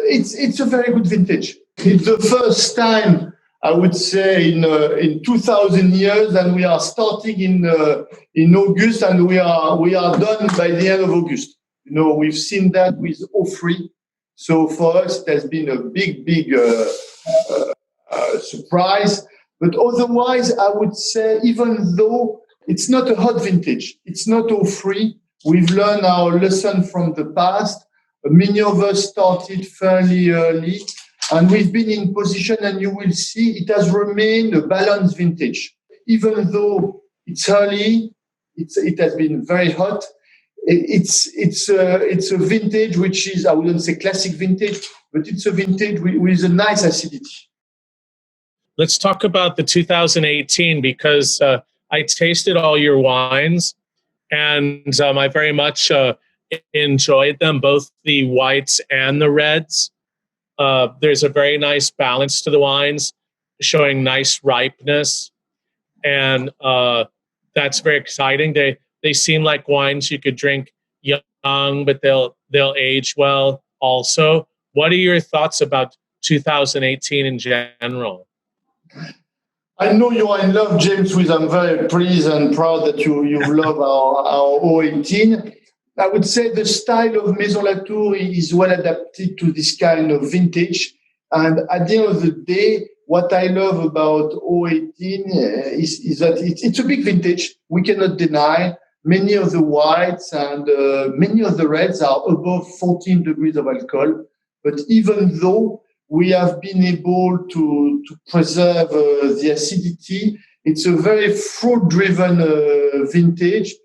It's a very good vintage. It's the first time, I would say, in 2,000 years, and we are starting in August, and we are done by the end of August. We've seen that with O3. So for us, it has been a big surprise. But otherwise, I would say, even though it's not a hot vintage, it's not O3, we've learned our lesson from the past. Many of us started fairly early, and we've been in position, and you will see it has remained a balanced vintage. Even though it's early, it has been very hot. It's a vintage which is, I wouldn't say classic vintage, but it's a vintage with a nice acidity. Let's talk about the 2018, because I tasted all your wines, and I very much enjoyed them, both the whites and the reds. There's a very nice balance to the wines, showing nice ripeness, and that's very exciting. They seem like wines you could drink young, but they'll age well also. What are your thoughts about 2018 in general? I know you are in love, James, with I'm very pleased and proud that you love our 018. I would say the style of Maison Latour is well adapted to this kind of vintage. And at the end of the day, what I love about 018 is that it's a big vintage. We cannot deny. Many of the whites and many of the reds are above 14 degrees of alcohol. But even though we have been able to preserve the acidity, it's a very fruit-driven vintage.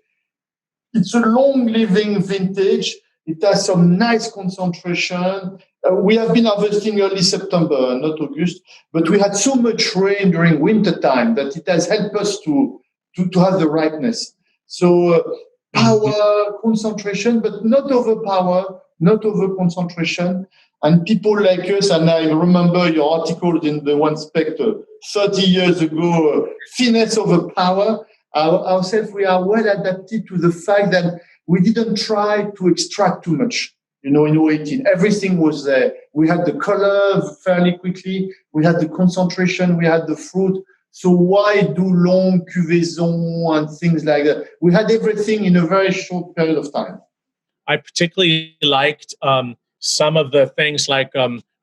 It's a long-living vintage. It has some nice concentration. We have been harvesting early September, not August, but we had so much rain during winter time that it has helped us to have the ripeness. So power, concentration, but not overpower, not over concentration. And people like us, and I remember your article in the One Spectre 30 years ago, finesse over power. Ourselves, we are well adapted to the fact that we didn't try to extract too much. In 018, everything was there. We had the color fairly quickly. We had the concentration. We had the fruit. So why do long cuvaison and things like that? We had everything in a very short period of time. I particularly liked some of the things like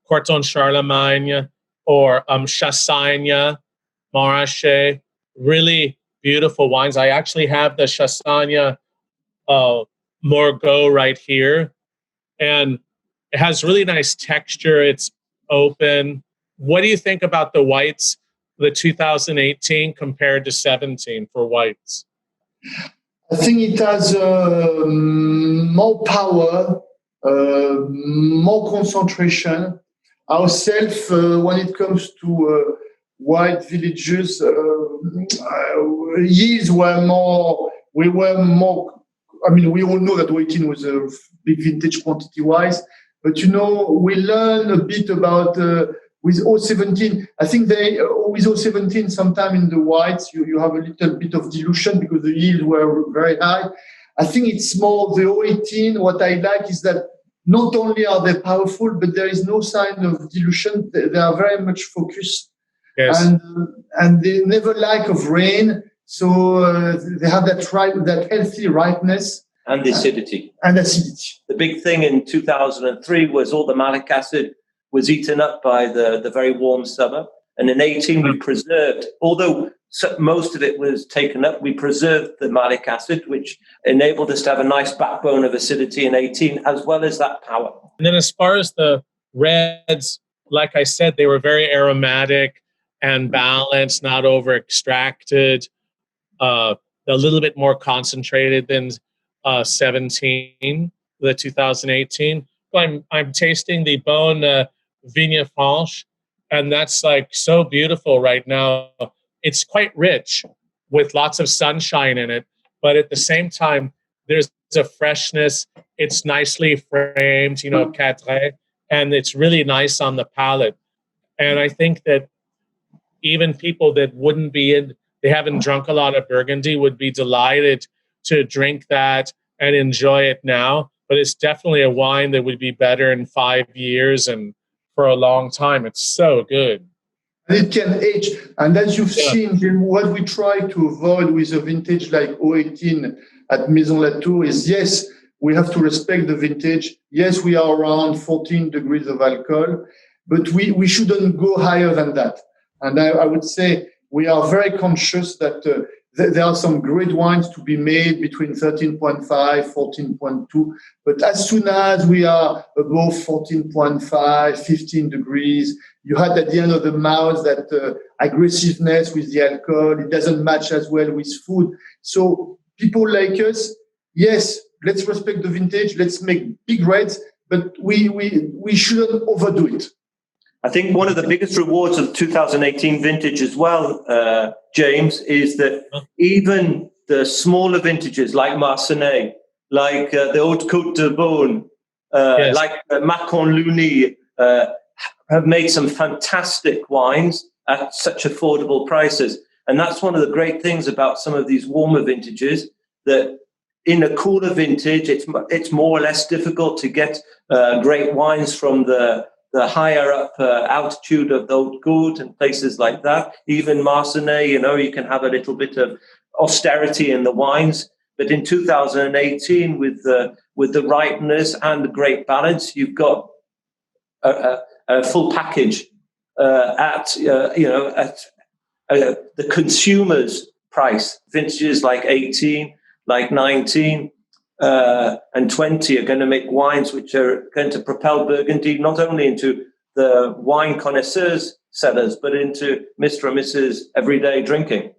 Cordon Charlemagne or Chassagne-Montrachet, really beautiful wines. I actually have the Chassagne Morgeot right here, and it has really nice texture. It's open. What do you think about the whites, the 2018 compared to 17 for whites? I think it has more power, more concentration. Ourselves, when it comes to white villages, yields were more. We were more. I mean, we all know that 018 was a big vintage quantity-wise, but we learn a bit about with 017. I think with 017, sometime in the whites, you have a little bit of dilution because the yields were very high. I think it's more the 018. What I like is that not only are they powerful, but there is no sign of dilution. They are very much focused. Yes. And they never lack of rain. So they have that healthy ripeness. And acidity. And acidity. The big thing in 2003 was all the malic acid was eaten up by the very warm summer. And in 18, we preserved, although most of it was taken up, we preserved the malic acid, which enabled us to have a nice backbone of acidity in 18, as well as that power. And then as far as the reds, like I said, they were very aromatic and balanced, not over-extracted, a little bit more concentrated than 17, the 2018. I'm tasting the Cru Vignes Franches, and that's like so beautiful right now. It's quite rich with lots of sunshine in it, but at the same time, there's a freshness. It's nicely framed, Quatre, and it's really nice on the palate. And I think that even people that wouldn't be they haven't drunk a lot of Burgundy would be delighted to drink that and enjoy it now. but it's definitely a wine that would be better in 5 years and for a long time. It's so good. And it can age. And as you've seen, Jim, what we try to avoid with a vintage like 018 at Maison Latour is, yes, we have to respect the vintage. Yes, we are around 14 degrees of alcohol, but we shouldn't go higher than that. And I would say we are very conscious that there are some great wines to be made between 13.5, 14.2. But as soon as we are above 14.5, 15 degrees, you had at the end of the mouth that aggressiveness with the alcohol. It doesn't match as well with food. So people like us, yes, let's respect the vintage. Let's make big reds, but we shouldn't overdo it. I think one of the biggest rewards of 2018 vintage as well, James, is that even the smaller vintages like Marsanais, like the Haute Côte de Beaune, like Macon Louis, have made some fantastic wines at such affordable prices. And that's one of the great things about some of these warmer vintages, that in a cooler vintage, it's more or less difficult to get great wines from the higher up altitude of the Haute Côte and places like that. Even Marsanais, you can have a little bit of austerity in the wines. But in 2018, with the ripeness and the great balance, you've got a full package at the consumer's price. Vintages like 18, like 19, and 20 are going to make wines which are going to propel Burgundy not only into the wine connoisseurs cellars, but into Mr. and Mrs. everyday drinking.